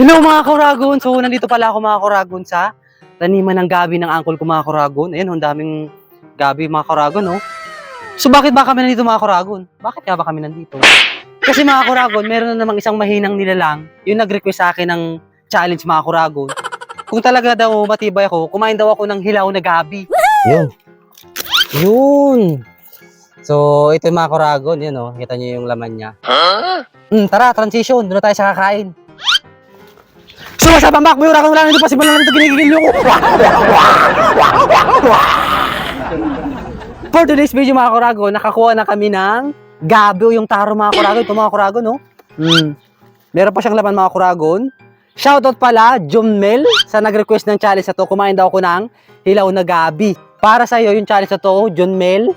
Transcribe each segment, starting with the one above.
Hello mga Kuragon! So, nandito pala ako mga Kuragon sa taniman ng gabi ng uncle ko mga Kuragon. Ayan, ang daming gabi mga Kuragon, oh. So, bakit ba kami nandito mga Kuragon? Bakit nga ba kami nandito? Kasi mga Kuragon, meron na namang isang mahinang nilalang yung nag-request sa akin ng challenge mga Kuragon. Kung talaga daw matibay ako, kumain daw ako ng hilaw na gabi. Yun. Yun. So, ito yung mga Kuragon. Yan, oh. Kita niyo yung laman niya. Tara, transition. Doon na tayo sa kakain. Sumasabang back, may urakang wala nito pa, simulan na nito ginigigil ko. For today's video mga Kuragon, nakakuha na kami ng gabi o yung taro mga Kuragon. Ito mga Kuragon, no? Meron pa siyang laman mga Kuragon. Shoutout pala, Jomel, sa nag-request ng challenge na to. Kumain daw ako ng hilaw na gabi. Para sa'yo yung challenge na to, Jomel.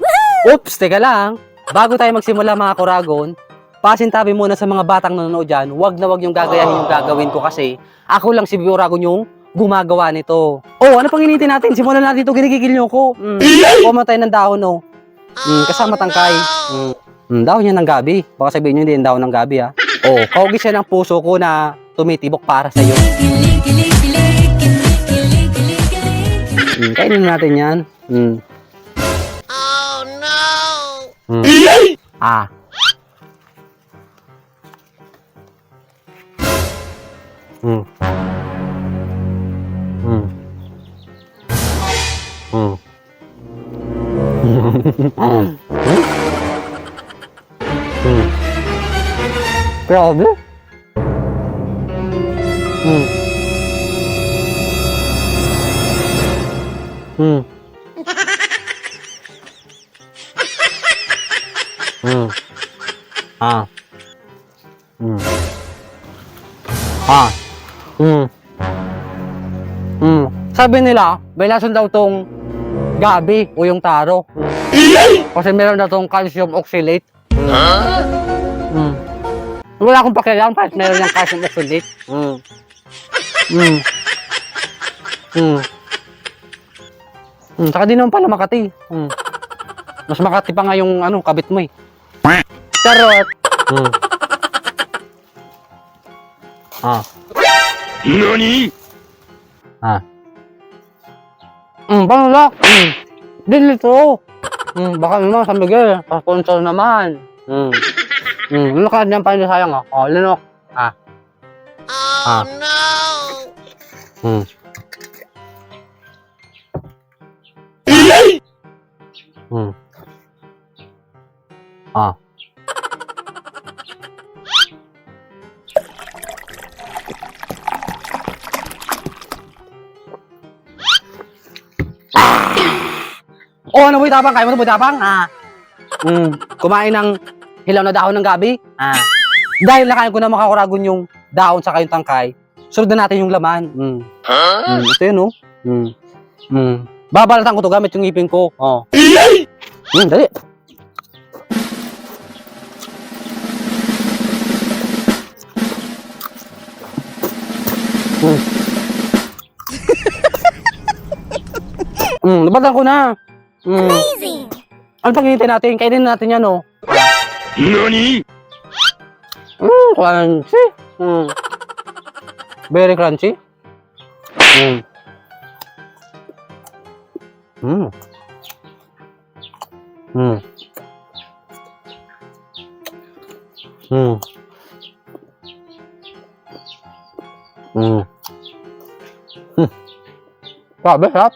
Oops, teka lang. Bago tayo magsimula mga Kuragon, pasintabi muna sa mga batang nanonood dyan, wag na wag yung gagayahin yung gagawin ko kasi ako lang si Kuragon yung gumagawa nito. Oh, ano pang hinihintay natin? Simulan natin ito, ginigigil nyo ko. Pumatay ng dahon, no? Kasama tangkay. Dahon yan ng gabi. Baka sabihin nyo hindi yung dahon ng gabi, ha? Oh, kaugis yan ng puso ko na tumitibok para sa'yo. Kainin natin yan. Oh no! Ah. Grabe. Ah. Ah. Sabi nila, may lason daw tong gabi o yung taro. Kasi meron daw tong calcium oxalate. Wala akong pakialam kahit meron yung calcium oxalate. Saka di naman pala Makati. Mas Makati pa nga yung ano, kabit mo eh. Charot! NANI?! Panulak! Dito! Baka naman sa Miguel, pa-sponsor naman. Lunok niyan pa hindi sayang, oh. Oh, lunok. Oh no! Oh, ano mo itapang? Kaya mo ito mo itapang? Kumain ng hilaw na dahon ng gabi? Dahil nakain ko na mga Kuragon yung dahon sa kayong tangkay, sunod na natin yung laman. Ito yun, oh. Babalatan ko to gamit yung ngipin ko. Oh. Dali. Nabalatan ko na. Amazing! Ano pang hinihintay natin? Kainin natin yan, oh. NANI?! Crunchy. Very crunchy. Grabe, sarap.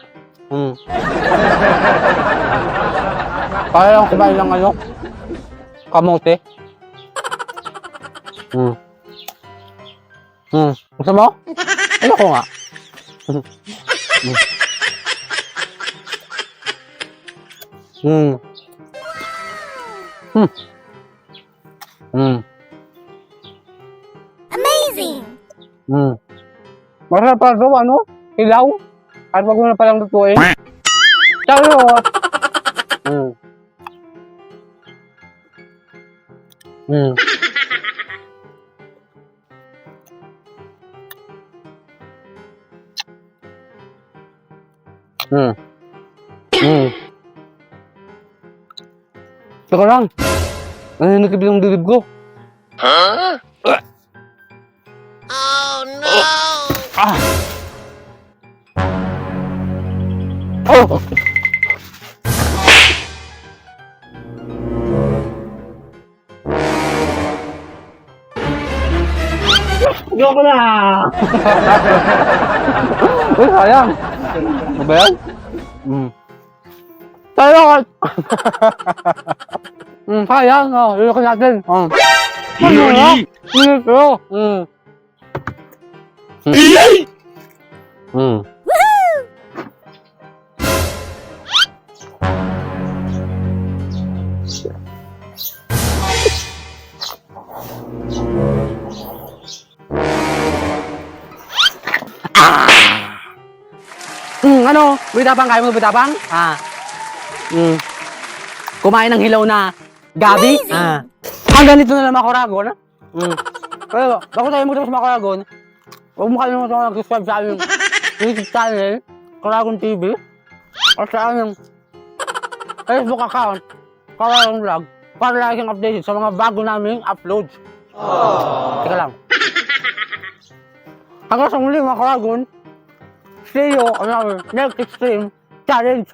Kaya lang kumain ng ano, kamote. Gusto mo? Ayoko nga. Amazing! Masarap pa ito, ano? Hilaw? At wag mo na palang lutuin. Charot! Teka lang. Naninigib yung dibdib ko. Huh? Oh no! Ah. Oh. Ayoko na! Uy, sayang. Ano ba yan? Sayang! Sayang, oh. Ayoko natin. NANI?! Ito. Ano? Bitapang, kaya mo bitapang? Kumain ng hilaw na gabi? Hanggang dito na lang mga Kuragon. Pero, bago tayo magtapos mga Kuragon, huwag mo kalimutan mag-subscribe sa aming YouTube channel, Kuragon TV, at sa aming Facebook account, Kuragon Vlog, para laging updated sa mga bago naming uploads. Teka lang. Hanggang sa muli mga Kuragon, see you on our next extreme challenge.